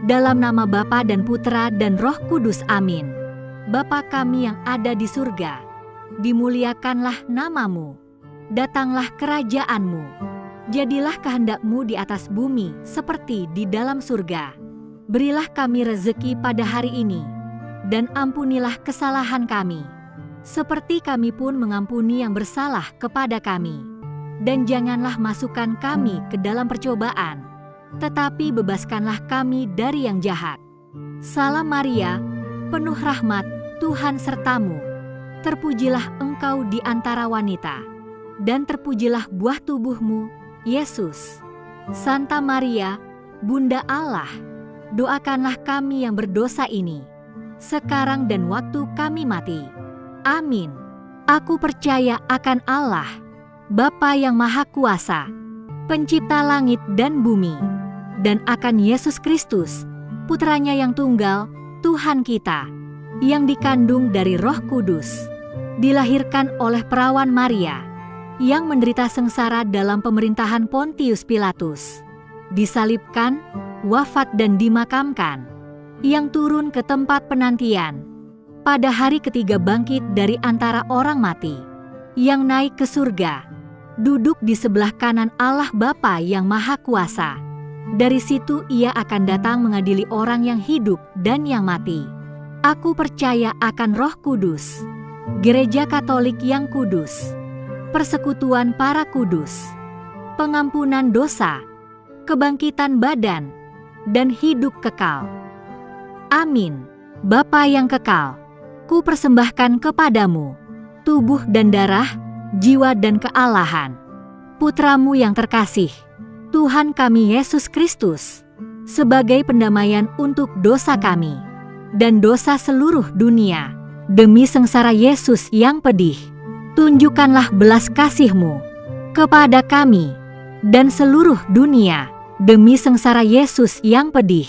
Dalam nama Bapa dan Putra dan Roh Kudus, amin. Bapa kami yang ada di surga, dimuliakanlah namamu. Datanglah kerajaanmu. Jadilah kehendak-Mu di atas bumi seperti di dalam surga. Berilah kami rezeki pada hari ini, dan ampunilah kesalahan kami, seperti kami pun mengampuni yang bersalah kepada kami. Dan janganlah masukkan kami ke dalam percobaan, tetapi bebaskanlah kami dari yang jahat. Salam Maria, penuh rahmat, Tuhan sertamu. Terpujilah engkau di antara wanita, dan terpujilah buah tubuhmu, Yesus. Santa Maria, Bunda Allah, doakanlah kami yang berdosa ini, sekarang dan waktu kami mati. Amin. Aku percaya akan Allah, Bapa yang Maha Kuasa, Pencipta langit dan bumi, dan akan Yesus Kristus, Putranya yang tunggal, Tuhan kita, yang dikandung dari Roh Kudus, dilahirkan oleh perawan Maria, yang menderita sengsara dalam pemerintahan Pontius Pilatus, disalibkan, wafat dan dimakamkan, yang turun ke tempat penantian, pada hari ketiga bangkit dari antara orang mati, yang naik ke surga, duduk di sebelah kanan Allah Bapa yang Maha Kuasa. Dari situ Ia akan datang mengadili orang yang hidup dan yang mati. Aku percaya akan Roh Kudus, Gereja Katolik yang kudus, persekutuan para kudus, pengampunan dosa, kebangkitan badan, dan hidup kekal. Amin. Bapa yang kekal, ku persembahkan kepadamu tubuh dan darah, jiwa dan kealahan Putramu yang terkasih, Tuhan kami Yesus Kristus, sebagai pendamaian untuk dosa kami dan dosa seluruh dunia. Demi sengsara Yesus yang pedih, tunjukkanlah belas kasih-Mu kepada kami dan seluruh dunia. Demi sengsara Yesus yang pedih,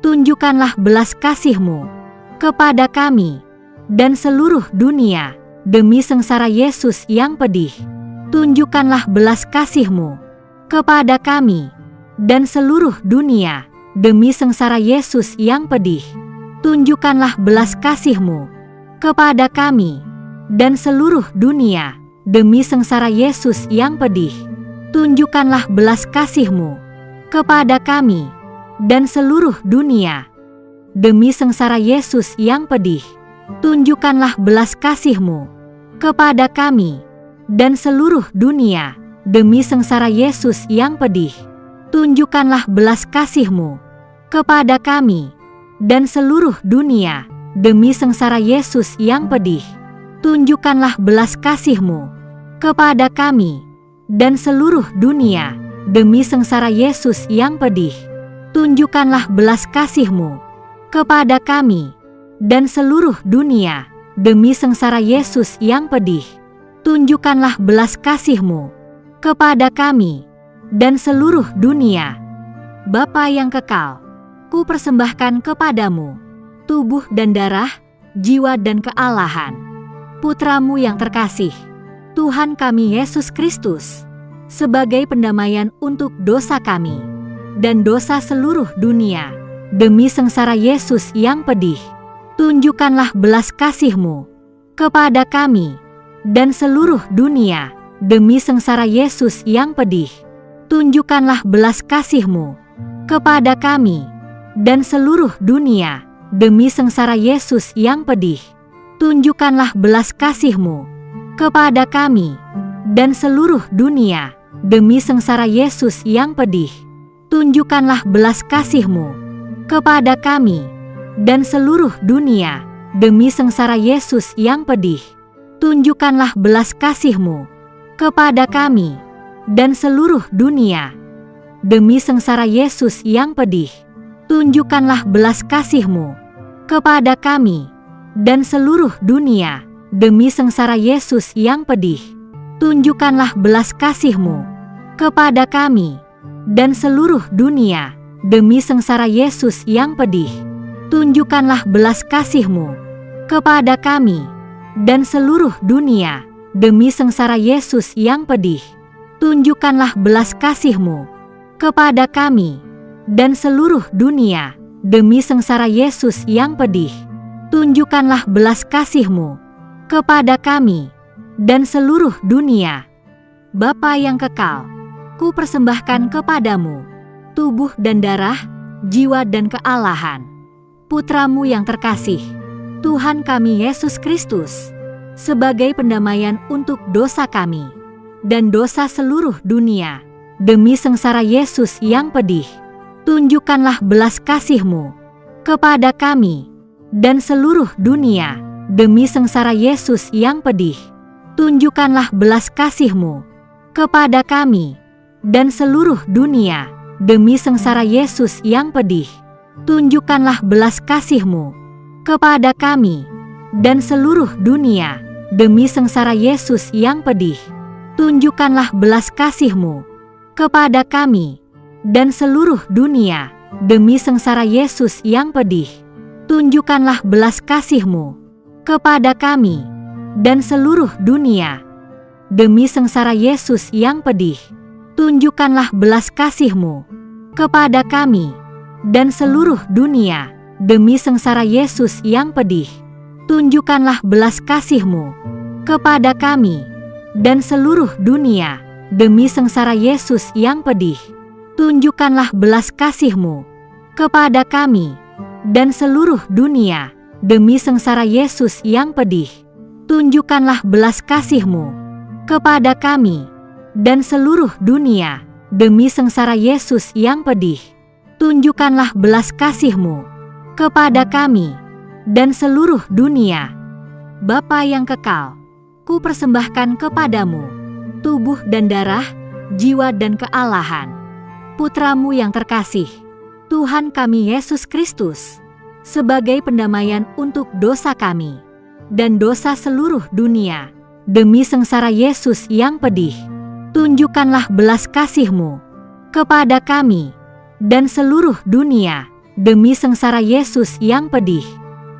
tunjukkanlah belas kasih-Mu kepada kami dan seluruh dunia. Demi sengsara Yesus yang pedih, tunjukkanlah belas kasih-Mu kepada kami dan seluruh dunia. Demi sengsara Yesus yang pedih, tunjukkanlah belas kasih-Mu kepada kami dan seluruh dunia. Demi sengsara Yesus yang pedih, tunjukkanlah belas kasih-Mu kepada kami dan seluruh dunia. Demi sengsara Yesus yang pedih, tunjukkanlah belas kasih-Mu kepada kami dan seluruh dunia. Demi sengsara Yesus yang pedih, tunjukkanlah belas kasih-Mu kepada kami dan seluruh dunia. Demi sengsara Yesus yang pedih, tunjukkanlah belas kasih-Mu kepada kami dan seluruh dunia. Demi sengsara Yesus yang pedih, tunjukkanlah belas kasih-Mu kepada kami dan seluruh dunia. Demi sengsara Yesus yang pedih, tunjukkanlah belas kasih-Mu kepada kami dan seluruh dunia. Bapa yang kekal, ku persembahkan kepadamu tubuh dan darah, jiwa dan kealahan Putramu yang terkasih, Tuhan kami Yesus Kristus, sebagai pendamaian untuk dosa kami dan dosa seluruh dunia. Demi sengsara Yesus yang pedih, tunjukkanlah belas kasih-Mu kepada kami dan seluruh dunia. Demi sengsara Yesus yang pedih, tunjukkanlah belas kasih-Mu kepada kami dan seluruh dunia. Demi sengsara Yesus yang pedih, tunjukkanlah belas kasih-Mu kepada kami dan seluruh dunia. Demi sengsara Yesus yang pedih, tunjukkanlah belas kasih-Mu kepada kami dan seluruh dunia. Demi sengsara Yesus yang pedih, tunjukkanlah belas kasih-Mu kepada kami dan seluruh dunia. Demi sengsara Yesus yang pedih, tunjukkanlah belas kasih-Mu kepada kami dan seluruh dunia. Demi sengsara Yesus yang pedih, tunjukkanlah belas kasih-Mu kepada kami dan seluruh dunia. Demi sengsara Yesus yang pedih, tunjukkanlah belas kasih-Mu kepada kami dan seluruh dunia. Demi sengsara Yesus yang pedih, tunjukkanlah belas kasih-Mu kepada kami dan seluruh dunia. demi sengsara Yesus yang pedih. Tunjukkanlah belas kasih-Mu kepada kami dan seluruh dunia. Bapa yang kekal, ku persembahkan kepadamu tubuh dan darah, jiwa dan kealahan Putra-Mu yang terkasih, Tuhan kami Yesus Kristus, sebagai pendamaian untuk dosa kami dan dosa seluruh dunia. Demi sengsara Yesus yang pedih, tunjukkanlah belas kasih-Mu kepada kami dan seluruh dunia. Demi sengsara Yesus yang pedih, tunjukkanlah belas kasih-Mu kepada kami dan seluruh dunia. Demi sengsara Yesus yang pedih, tunjukkanlah belas kasih-Mu kepada kami dan seluruh dunia. Demi sengsara Yesus yang pedih, tunjukkanlah belas kasih-Mu kepada kami dan seluruh dunia. Demi sengsara Yesus yang pedih, tunjukkanlah belas kasih-Mu kepada kami dan seluruh dunia. Demi sengsara Yesus yang pedih, tunjukkanlah belas kasih-Mu kepada kami dan seluruh dunia. Demi sengsara Yesus yang pedih, tunjukkanlah belas kasih-Mu kepada kami dan seluruh dunia. Demi sengsara Yesus yang pedih, tunjukkanlah belas kasih-Mu kepada kami dan seluruh dunia. Demi sengsara Yesus yang pedih, tunjukkanlah belas kasih-Mu kepada kami dan seluruh dunia. Demi sengsara Yesus yang pedih, tunjukkanlah belas kasih-Mu kepada kami dan seluruh dunia. Bapa yang kekal, ku persembahkan kepadamu tubuh dan darah, jiwa dan kealahan Putra-Mu yang terkasih, Tuhan kami Yesus Kristus, sebagai pendamaian untuk dosa kami dan dosa seluruh dunia. Demi sengsara Yesus yang pedih, tunjukkanlah belas kasih-Mu kepada kami dan seluruh dunia. Demi sengsara Yesus yang pedih,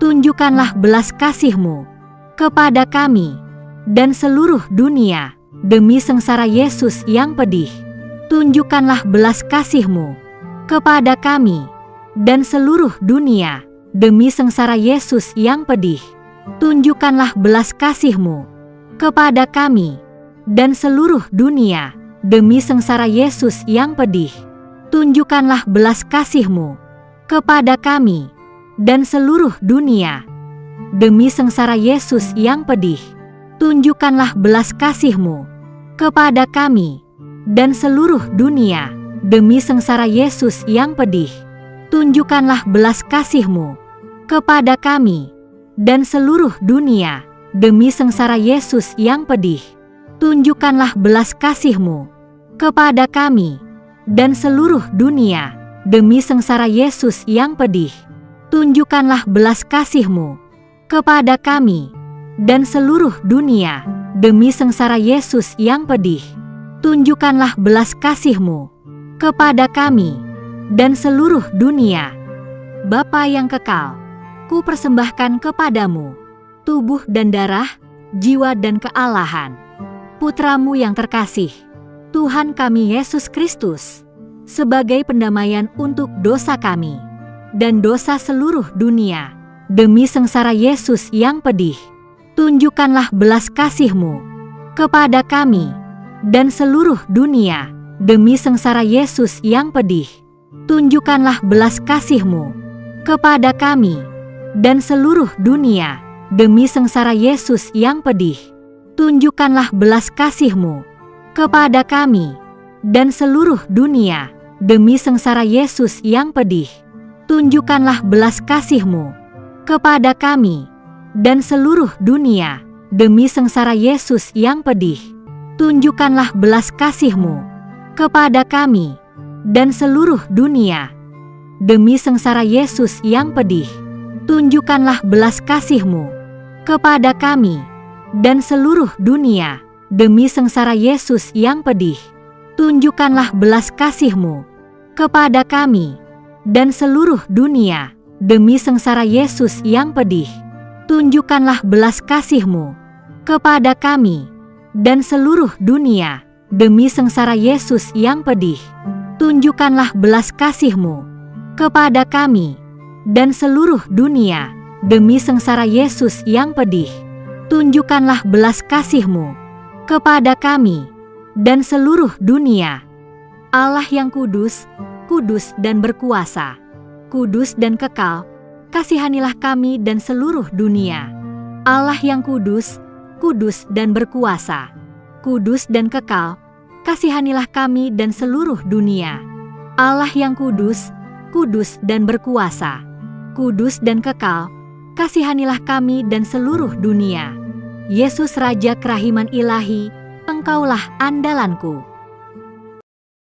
tunjukkanlah belas kasih-Mu kepada kami dan seluruh dunia. Demi sengsara Yesus yang pedih, tunjukkanlah belas kasih-Mu kepada kami dan seluruh dunia. Demi sengsara Yesus yang pedih, tunjukkanlah belas kasih-Mu kepada kami dan seluruh dunia. Demi sengsara Yesus yang pedih, tunjukkanlah belas kasih-Mu kepada kami dan seluruh dunia. Demi sengsara Yesus yang pedih, tunjukkanlah belas kasih-Mu kepada kami dan seluruh dunia. Demi sengsara Yesus yang pedih, tunjukkanlah belas kasih-Mu kepada kami dan seluruh dunia. Demi sengsara Yesus yang pedih, tunjukkanlah belas kasih-Mu kepada kami dan seluruh dunia. Demi sengsara Yesus yang pedih, tunjukkanlah belas kasih-Mu kepada kami dan seluruh dunia. Demi sengsara Yesus yang pedih, tunjukkanlah belas kasih-Mu kepada kami dan seluruh dunia. Bapa yang kekal, ku persembahkan kepadamu tubuh dan darah, jiwa dan kealahan Putra-Mu yang terkasih, Tuhan kami Yesus Kristus, sebagai pendamaian untuk dosa kami dan dosa seluruh dunia. Demi sengsara Yesus yang pedih, tunjukkanlah belas kasih-Mu kepada kami dan seluruh dunia. Demi sengsara Yesus yang pedih, tunjukkanlah belas kasih-Mu kepada kami dan seluruh dunia. Demi sengsara Yesus yang pedih, tunjukkanlah belas kasih-Mu kepada kami dan seluruh dunia. Demi sengsara Yesus yang pedih, tunjukkanlah belas kasih-Mu kepada kami dan seluruh dunia. Demi sengsara Yesus yang pedih, tunjukkanlah belas kasih-Mu kepada kami dan seluruh dunia. Demi sengsara Yesus yang pedih, tunjukkanlah belas kasih-Mu kepada kami dan seluruh dunia. Demi sengsara Yesus yang pedih, tunjukkanlah belas kasih-Mu kepada kami dan seluruh dunia. Demi sengsara Yesus yang pedih, tunjukkanlah belas kasih-Mu kepada kami dan seluruh dunia. Demi sengsara Yesus yang pedih, tunjukkanlah belas kasih-Mu kepada kami dan seluruh dunia. Demi sengsara Yesus yang pedih, tunjukkanlah belas kasih-Mu kepada kami dan seluruh dunia. Allah yang kudus, kudus dan berkuasa, kudus dan kekal, kasihanilah kami dan seluruh dunia. Allah yang kudus, kudus dan berkuasa, kudus dan kekal, kasihanilah kami dan seluruh dunia. Allah yang kudus, kudus dan berkuasa, kudus dan kekal, kasihanilah kami dan seluruh dunia. Yesus Raja Kerahiman Ilahi, Engkaulah andalanku.